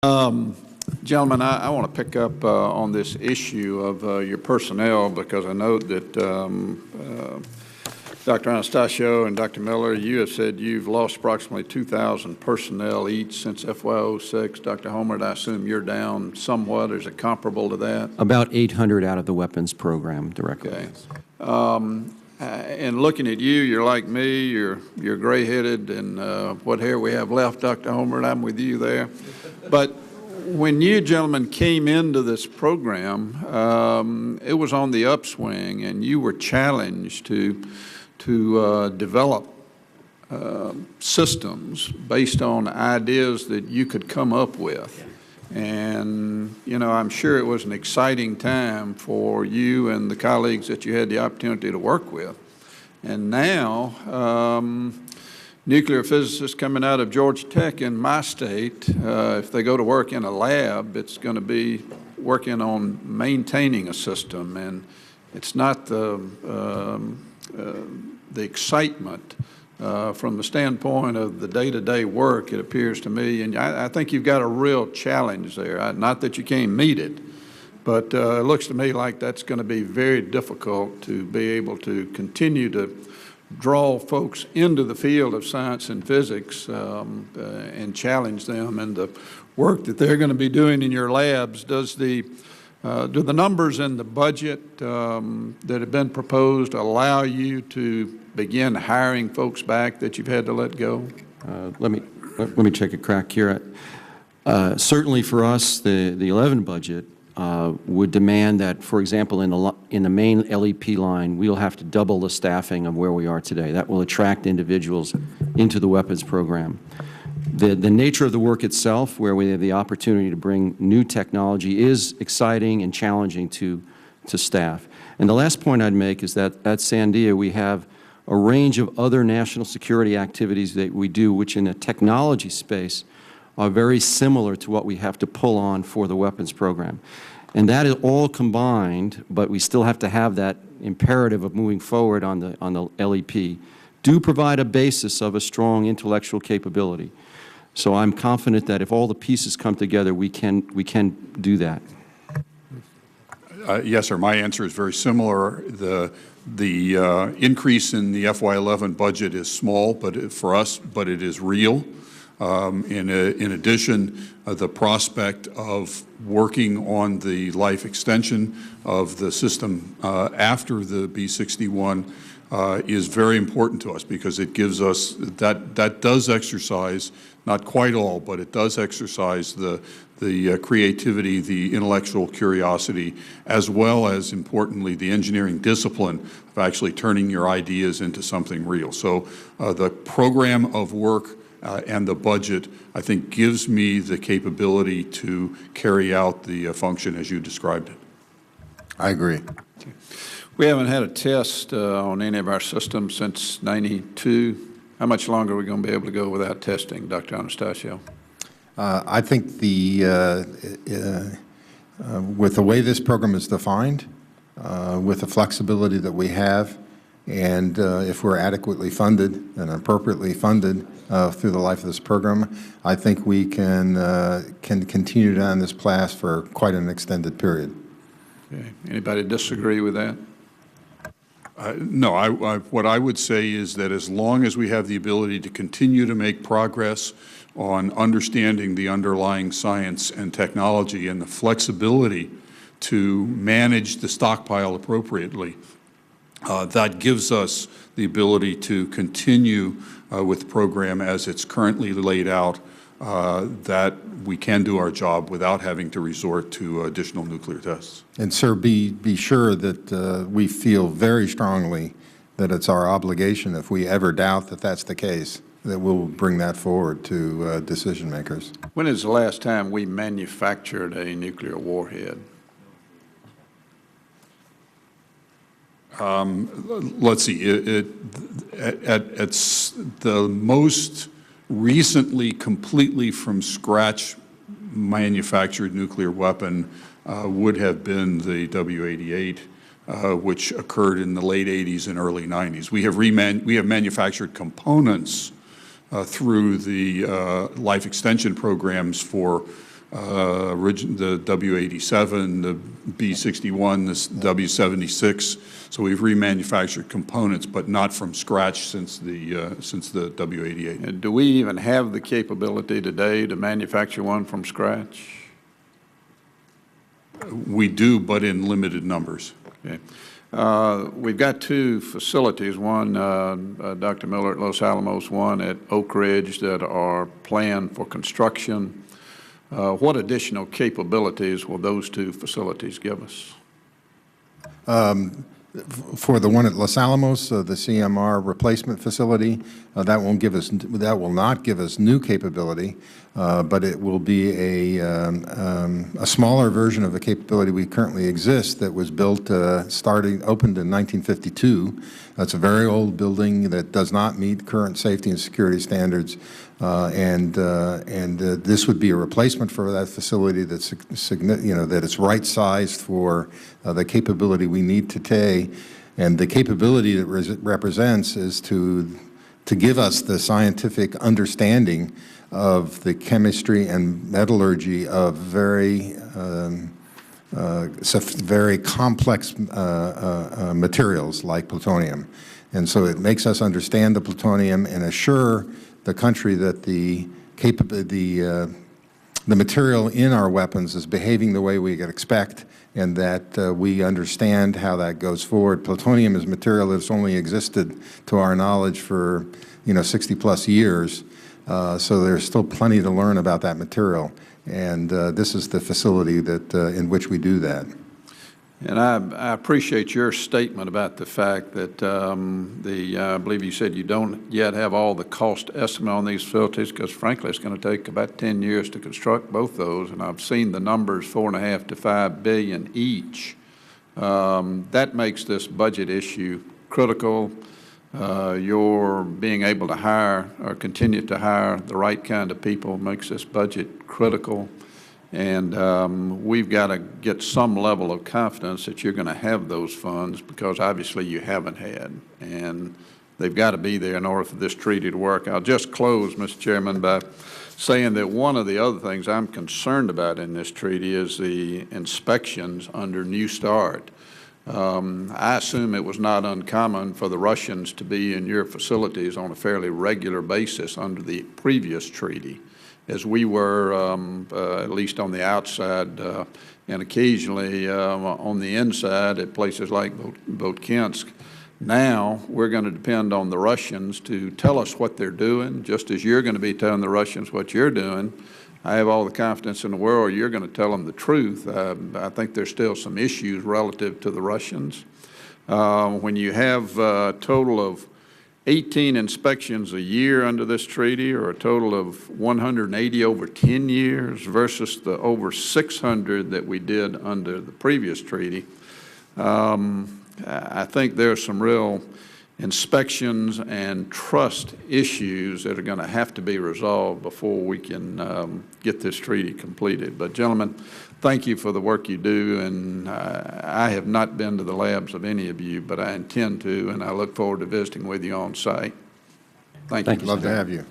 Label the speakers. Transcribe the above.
Speaker 1: Gentlemen, I want to pick up on this issue of your personnel, because I know that Dr. Anastasio and Dr. Miller, you have said you've lost approximately 2,000 personnel each since FY06. Dr. Hommert, I assume you're down somewhat. Is it comparable to that?
Speaker 2: About 800 out of the weapons program, Director.
Speaker 1: Okay. And looking at you, you're like me. You're gray-headed, and what hair we have left, Dr. Hommert, I'm with you there. But when you gentlemen came into this program, it was on the upswing, and you were challenged to develop systems based on ideas that you could come up with. And, you know, I'm sure it was an exciting time for you and the colleagues that you had the opportunity to work with. And now, nuclear physicists coming out of Georgia Tech in my state, if they go to work in a lab, it's going to be working on maintaining a system. And it's not the excitement from the standpoint of the day-to-day work, it appears to me. And I think you've got a real challenge there. Not that you can't meet it, but it looks to me like that's going to be very difficult to be able to continue to draw folks into the field of science and physics and challenge them in the work that they're going to be doing in your labs. Do the numbers in the budget that have been proposed allow you to begin hiring folks back that you've had to let go?
Speaker 2: Let me take a crack here. Certainly for us, the 11 budget would demand that, for example, in the main LEP line, we'll have to double the staffing of where we are today. That will attract individuals into the weapons program. The nature of the work itself, where we have the opportunity to bring new technology, is exciting and challenging to staff. And the last point I'd make is that at Sandia we have a range of other national security activities that we do, which in a technology space are very similar to what we have to pull on for the weapons program. And that is all combined, but we still have to have that imperative of moving forward on the LEP, do provide a basis of a strong intellectual capability. So I'm confident that if all the pieces come together, we can do that.
Speaker 3: Yes, sir. My answer is very similar. The increase in the FY11 budget is small, for us, but it is real. In addition, the prospect of working on the life extension of the system after the B-61 is very important to us, because it gives us, that does exercise, not quite all, but it does exercise the creativity, the intellectual curiosity, as well as, importantly, the engineering discipline of actually turning your ideas into something real. So the program of work and the budget, I think, gives me the capability to carry out the function as you described it.
Speaker 4: I agree.
Speaker 1: Okay. We haven't had a test on any of our systems since '92. How much longer are we going to be able to go without testing, Dr. Anastasio?
Speaker 4: I think with the way this program is defined, with the flexibility that we have, and if we're adequately funded and appropriately funded through the life of this program, I think we can continue down this path for quite an extended period.
Speaker 1: Okay. Anybody disagree with that?
Speaker 3: No, what I would say is that as long as we have the ability to continue to make progress on understanding the underlying science and technology and the flexibility to manage the stockpile appropriately, that gives us the ability to continue with the program as it's currently laid out, that we can do our job without having to resort to additional nuclear tests.
Speaker 4: And, sir, be sure that we feel very strongly that it's our obligation, if we ever doubt that that's the case, that we'll bring that forward to decision makers.
Speaker 1: When is the last time we manufactured a nuclear warhead?
Speaker 3: Let's see. It's the most recently completely from scratch manufactured nuclear weapon would have been the W-88, which occurred in the late 80s and early 90s. We have manufactured components through the life extension programs for the W87, the B61, the W76. So we've remanufactured components, but not from scratch since the W88.
Speaker 1: And do we even have the capability today to manufacture one from scratch?
Speaker 3: We do, but in limited numbers.
Speaker 1: Okay. We've got two facilities, one, Dr. Miller at Los Alamos, one at Oak Ridge, that are planned for construction. What additional capabilities will those two facilities give us?
Speaker 4: For the one at Los Alamos, the CMR replacement facility, that will not give us new capability, but it will be a smaller version of the capability we currently exist that was built, opened in 1952. That's a very old building that does not meet current safety and security standards, and this would be a replacement for that facility that's that it's right sized for the capability we need today, and the capability that represents is to give us the scientific understanding of the chemistry and metallurgy of very complex materials like plutonium. And so it makes us understand the plutonium and assure the country that the material in our weapons is behaving the way we could expect, and that we understand how that goes forward. Plutonium is material that's only existed, to our knowledge, for 60-plus years. So there's still plenty to learn about that material, and this is the facility that in which we do that.
Speaker 1: And I appreciate your statement about the fact that I believe you said you don't yet have all the cost estimate on these facilities, because frankly it's going to take about 10 years to construct both those, and I've seen the numbers, $4.5 to $5 billion each. That makes this budget issue critical. Your being able to hire or continue to hire the right kind of people makes this budget critical. And we've got to get some level of confidence that you're going to have those funds, because obviously you haven't had, and they've got to be there in order for this treaty to work. I'll just close, Mr. Chairman, by saying that one of the other things I'm concerned about in this treaty is the inspections under New START. I assume it was not uncommon for the Russians to be in your facilities on a fairly regular basis under the previous treaty, as we were, at least on the outside, and occasionally on the inside at places like Votkinsk. Now we're going to depend on the Russians to tell us what they're doing, just as you're going to be telling the Russians what you're doing. I have all the confidence in the world you're going to tell them the truth. I think there's still some issues relative to the Russians. When you have a total of 18 inspections a year under this treaty, or a total of 180 over 10 years versus the over 600 that we did under the previous treaty, I think there's some real inspections and trust issues that are going to have to be resolved before we can get this treaty completed. But gentlemen, thank you for the work you do, and I have not been to the labs of any of you, but I intend to, and I look forward to visiting with you on site. Thank you.
Speaker 4: Love to have you.